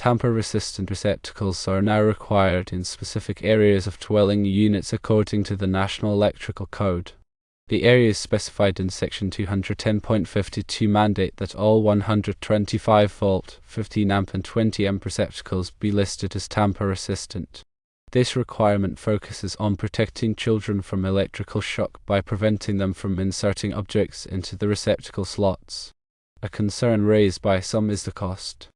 Tamper-resistant receptacles are now required in specific areas of dwelling units according to the National Electrical Code. The areas specified in Section 210.52 mandate that all 125-volt, 15-amp and 20-amp receptacles be listed as tamper-resistant. This requirement focuses on protecting children from electrical shock by preventing them from inserting objects into the receptacle slots. A concern raised by some is the cost.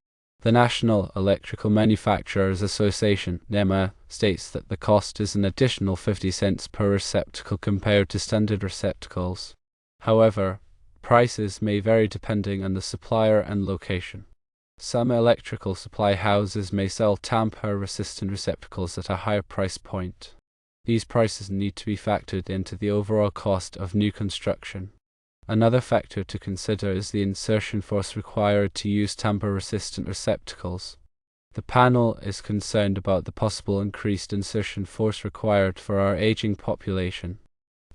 The National Electrical Manufacturers Association (NEMA) states that the cost is an additional 50 cents per receptacle compared to standard receptacles. However, prices may vary depending on the supplier and location. Some electrical supply houses may sell tamper-resistant receptacles at a higher price point. These prices need to be factored into the overall cost of new construction. Another factor to consider is the insertion force required to use tamper-resistant receptacles. The panel is concerned about the possible increased insertion force required for our aging population.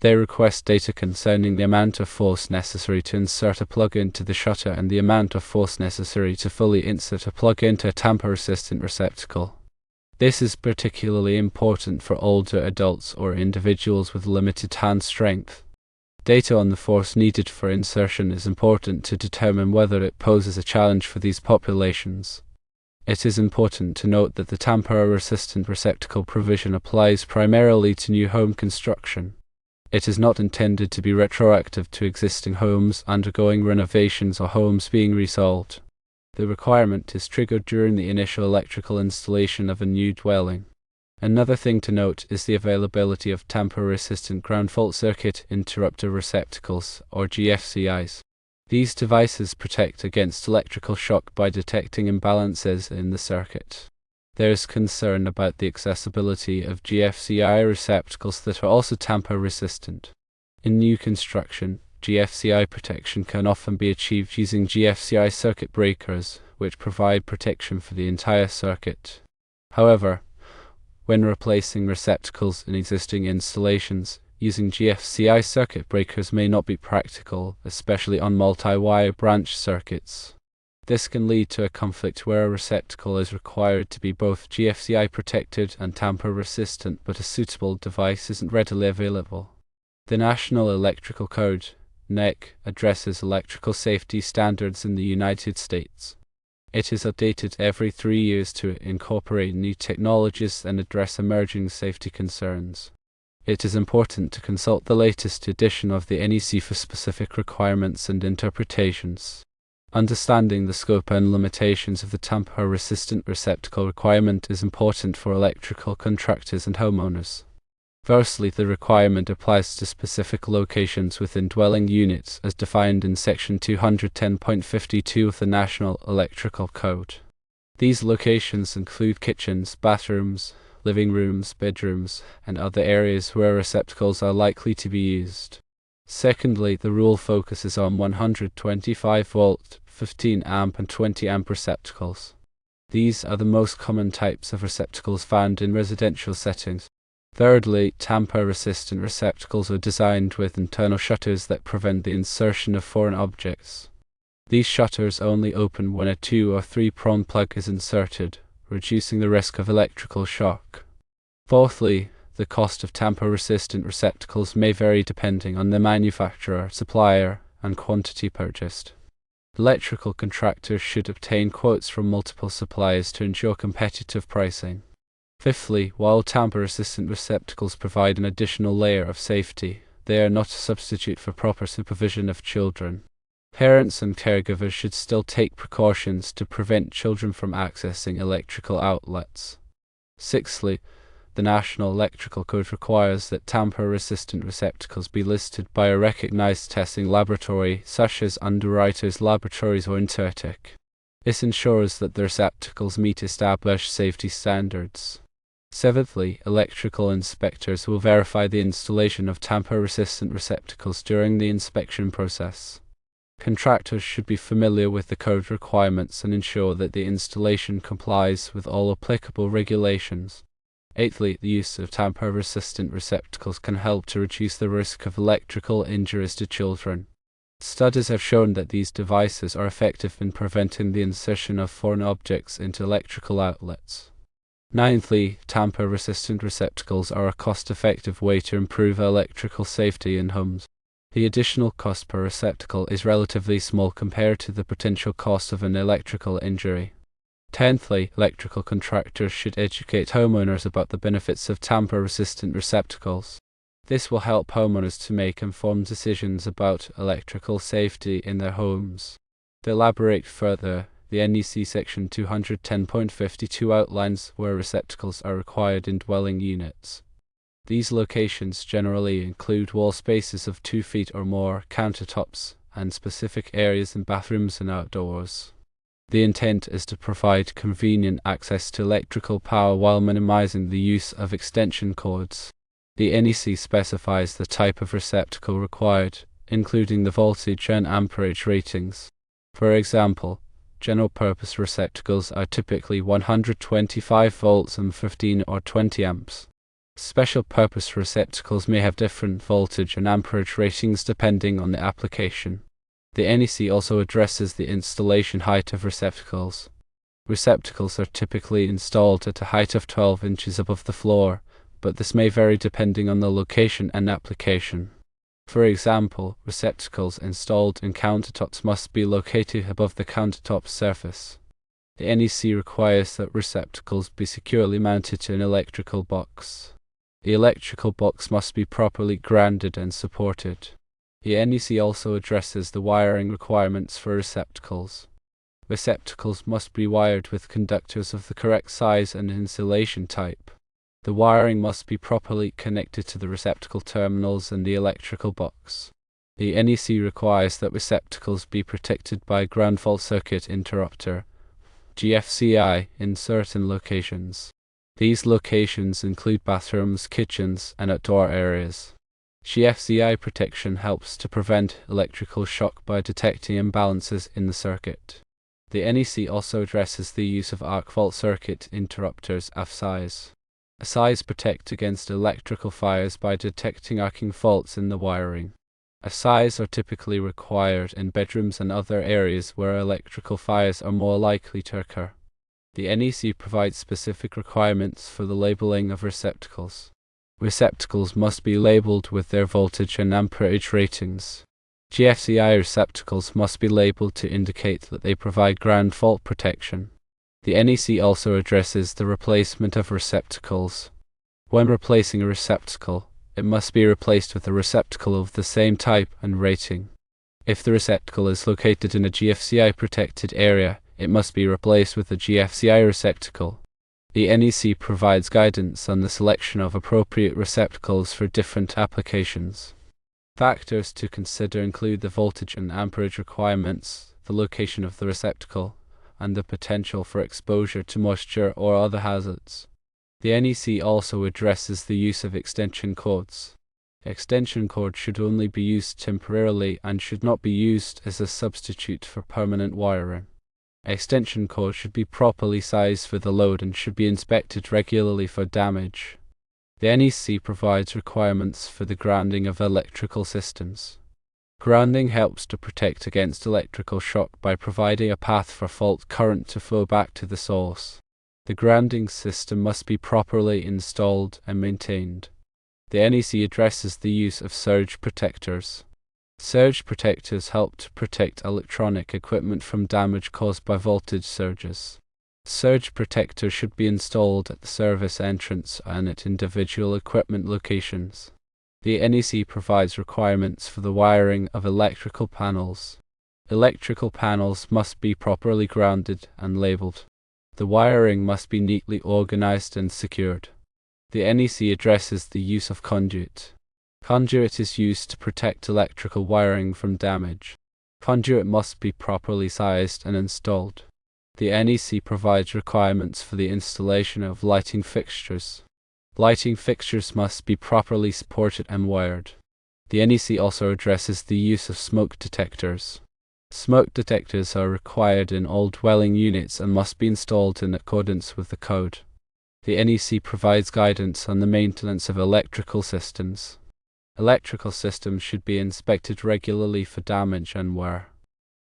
They request data concerning the amount of force necessary to insert a plug into the shutter and the amount of force necessary to fully insert a plug into a tamper-resistant receptacle. This is particularly important for older adults or individuals with limited hand strength. Data on the force needed for insertion is important to determine whether it poses a challenge for these populations. It is important to note that the tamper-resistant receptacle provision applies primarily to new home construction. It is not intended to be retroactive to existing homes undergoing renovations or homes being resold. The requirement is triggered during the initial electrical installation of a new dwelling. Another thing to note is the availability of tamper-resistant ground fault circuit interrupter receptacles, or GFCIs. These devices protect against electrical shock by detecting imbalances in the circuit. There is concern about the accessibility of GFCI receptacles that are also tamper-resistant. In new construction, GFCI protection can often be achieved using GFCI circuit breakers, which provide protection for the entire circuit. However, when replacing receptacles in existing installations, using GFCI circuit breakers may not be practical, especially on multi-wire branch circuits. This can lead to a conflict where a receptacle is required to be both GFCI protected and tamper-resistant, but a suitable device isn't readily available. The National Electrical Code (NEC) addresses electrical safety standards in the United States. It is updated every 3 years to incorporate new technologies and address emerging safety concerns. It is important to consult the latest edition of the NEC for specific requirements and interpretations. Understanding the scope and limitations of the tamper-resistant receptacle requirement is important for electrical contractors and homeowners. Firstly, the requirement applies to specific locations within dwelling units as defined in Section 210.52 of the National Electrical Code. These locations include kitchens, bathrooms, living rooms, bedrooms, and other areas where receptacles are likely to be used. Secondly, the rule focuses on 125-volt, 15-amp and 20-amp receptacles. These are the most common types of receptacles found in residential settings. Thirdly, tamper-resistant receptacles are designed with internal shutters that prevent the insertion of foreign objects. These shutters only open when a 2 or 3-prong plug is inserted, reducing the risk of electrical shock. Fourthly, the cost of tamper-resistant receptacles may vary depending on the manufacturer, supplier, and quantity purchased. Electrical contractors should obtain quotes from multiple suppliers to ensure competitive pricing. Fifthly, while tamper-resistant receptacles provide an additional layer of safety, they are not a substitute for proper supervision of children. Parents and caregivers should still take precautions to prevent children from accessing electrical outlets. Sixthly, the National Electrical Code requires that tamper-resistant receptacles be listed by a recognized testing laboratory such as Underwriters Laboratories or Intertech. This ensures that the receptacles meet established safety standards. Seventhly, electrical inspectors will verify the installation of tamper-resistant receptacles during the inspection process. Contractors should be familiar with the code requirements and ensure that the installation complies with all applicable regulations. Eighthly, the use of tamper-resistant receptacles can help to reduce the risk of electrical injuries to children. Studies have shown that these devices are effective in preventing the insertion of foreign objects into electrical outlets. Ninthly, tamper-resistant receptacles are a cost-effective way to improve electrical safety in homes. The additional cost per receptacle is relatively small compared to the potential cost of an electrical injury. Tenthly, electrical contractors should educate homeowners about the benefits of tamper-resistant receptacles. This will help homeowners to make informed decisions about electrical safety in their homes. To elaborate further, the NEC Section 210.52 outlines where receptacles are required in dwelling units. These locations generally include wall spaces of 2 feet or more, countertops, and specific areas in bathrooms and outdoors. The intent is to provide convenient access to electrical power while minimizing the use of extension cords. The NEC specifies the type of receptacle required, including the voltage and amperage ratings. For example, general-purpose receptacles are typically 125 volts and 15 or 20 amps. Special-purpose receptacles may have different voltage and amperage ratings depending on the application. The NEC also addresses the installation height of receptacles. Receptacles are typically installed at a height of 12 inches above the floor, but this may vary depending on the location and application. For example, receptacles installed in countertops must be located above the countertop surface. The NEC requires that receptacles be securely mounted to an electrical box. The electrical box must be properly grounded and supported. The NEC also addresses the wiring requirements for receptacles. Receptacles must be wired with conductors of the correct size and insulation type. The wiring must be properly connected to the receptacle terminals in the electrical box. The NEC requires that receptacles be protected by a ground fault circuit interrupter, GFCI, in certain locations. These locations include bathrooms, kitchens, and outdoor areas. GFCI protection helps to prevent electrical shock by detecting imbalances in the circuit. The NEC also addresses the use of arc fault circuit interrupters, AFCIs. AFCIs protect against electrical fires by detecting arcing faults in the wiring. AFCIs are typically required in bedrooms and other areas where electrical fires are more likely to occur. The NEC provides specific requirements for the labeling of receptacles. Receptacles must be labeled with their voltage and amperage ratings. GFCI receptacles must be labeled to indicate that they provide ground fault protection. The NEC also addresses the replacement of receptacles. When replacing a receptacle, it must be replaced with a receptacle of the same type and rating. If the receptacle is located in a GFCI protected area, it must be replaced with a GFCI receptacle. The NEC provides guidance on the selection of appropriate receptacles for different applications. Factors to consider include the voltage and amperage requirements, the location of the receptacle, and the potential for exposure to moisture or other hazards. The NEC also addresses the use of extension cords. Extension cords should only be used temporarily and should not be used as a substitute for permanent wiring. Extension cords should be properly sized for the load and should be inspected regularly for damage. The NEC provides requirements for the grounding of electrical systems. Grounding helps to protect against electrical shock by providing a path for fault current to flow back to the source. The grounding system must be properly installed and maintained. The NEC addresses the use of surge protectors. Surge protectors help to protect electronic equipment from damage caused by voltage surges. Surge protectors should be installed at the service entrance and at individual equipment locations. The NEC provides requirements for the wiring of electrical panels. Electrical panels must be properly grounded and labeled. The wiring must be neatly organized and secured. The NEC addresses the use of conduit. Conduit is used to protect electrical wiring from damage. Conduit must be properly sized and installed. The NEC provides requirements for the installation of lighting fixtures. Lighting fixtures must be properly supported and wired. The NEC also addresses the use of smoke detectors. Smoke detectors are required in all dwelling units and must be installed in accordance with the code. The NEC provides guidance on the maintenance of electrical systems. Electrical systems should be inspected regularly for damage and wear.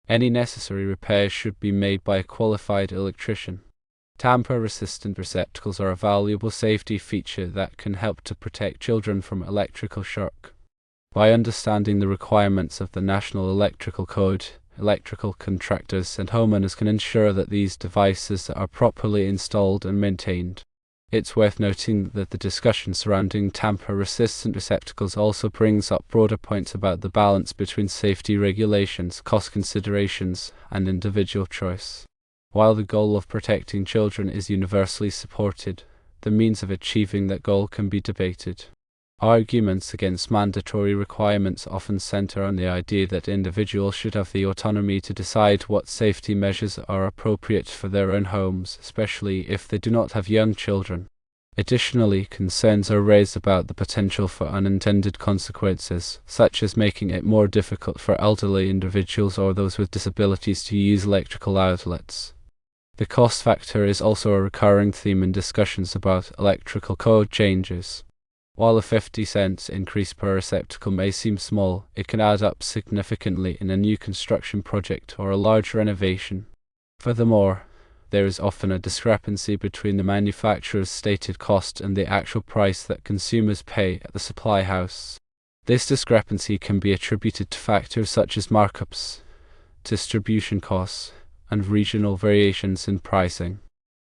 Any necessary repairs should be made by a qualified electrician. Tamper-resistant receptacles are a valuable safety feature that can help to protect children from electrical shock. By understanding the requirements of the National Electrical Code, electrical contractors and homeowners can ensure that these devices are properly installed and maintained. It's worth noting that the discussion surrounding tamper-resistant receptacles also brings up broader points about the balance between safety regulations, cost considerations, and individual choice. While the goal of protecting children is universally supported, the means of achieving that goal can be debated. Arguments against mandatory requirements often center on the idea that individuals should have the autonomy to decide what safety measures are appropriate for their own homes, especially if they do not have young children. Additionally, concerns are raised about the potential for unintended consequences, such as making it more difficult for elderly individuals or those with disabilities to use electrical outlets. The cost factor is also a recurring theme in discussions about electrical code changes. While a 50-cent increase per receptacle may seem small, it can add up significantly in a new construction project or a large renovation. Furthermore, there is often a discrepancy between the manufacturer's stated cost and the actual price that consumers pay at the supply house. This discrepancy can be attributed to factors such as markups, distribution costs, and regional variations in pricing.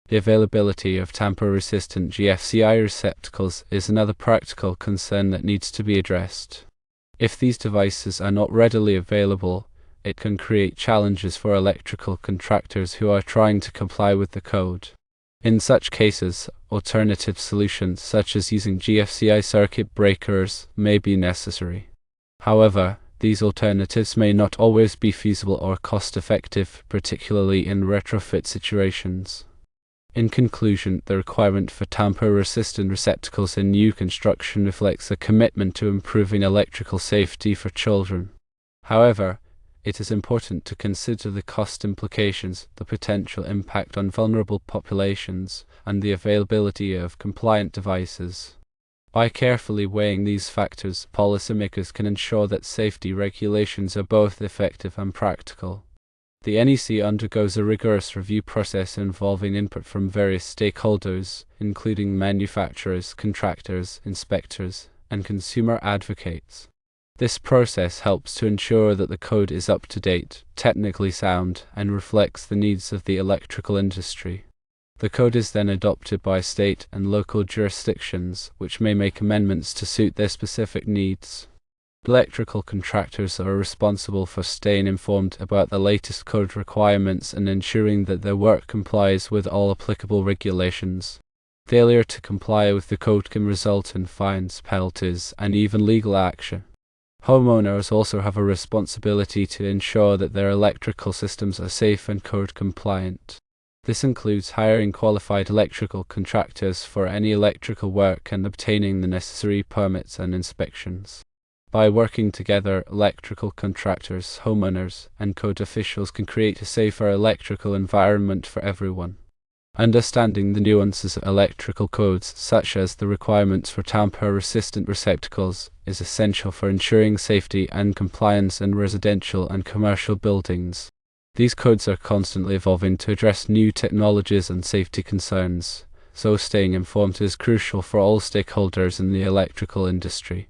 The availability of tamper-resistant GFCI receptacles is another practical concern that needs to be addressed. If these devices are not readily available, it can create challenges for electrical contractors who are trying to comply with the code. In such cases, alternative solutions such as using GFCI circuit breakers may be necessary. However, these alternatives may not always be feasible or cost-effective, particularly in retrofit situations. In conclusion, the requirement for tamper-resistant receptacles in new construction reflects a commitment to improving electrical safety for children. However, it is important to consider the cost implications, the potential impact on vulnerable populations, and the availability of compliant devices. By carefully weighing these factors, policymakers can ensure that safety regulations are both effective and practical. The NEC undergoes a rigorous review process involving input from various stakeholders, including manufacturers, contractors, inspectors, and consumer advocates. This process helps to ensure that the code is up to date, technically sound, and reflects the needs of the electrical industry. The code is then adopted by state and local jurisdictions, which may make amendments to suit their specific needs. Electrical contractors are responsible for staying informed about the latest code requirements and ensuring that their work complies with all applicable regulations. Failure to comply with the code can result in fines, penalties, and even legal action. Homeowners also have a responsibility to ensure that their electrical systems are safe and code compliant. This includes hiring qualified electrical contractors for any electrical work and obtaining the necessary permits and inspections. By working together, electrical contractors, homeowners, and code officials can create a safer electrical environment for everyone. Understanding the nuances of electrical codes, such as the requirements for tamper-resistant receptacles, is essential for ensuring safety and compliance in residential and commercial buildings. These codes are constantly evolving to address new technologies and safety concerns, so staying informed is crucial for all stakeholders in the electrical industry.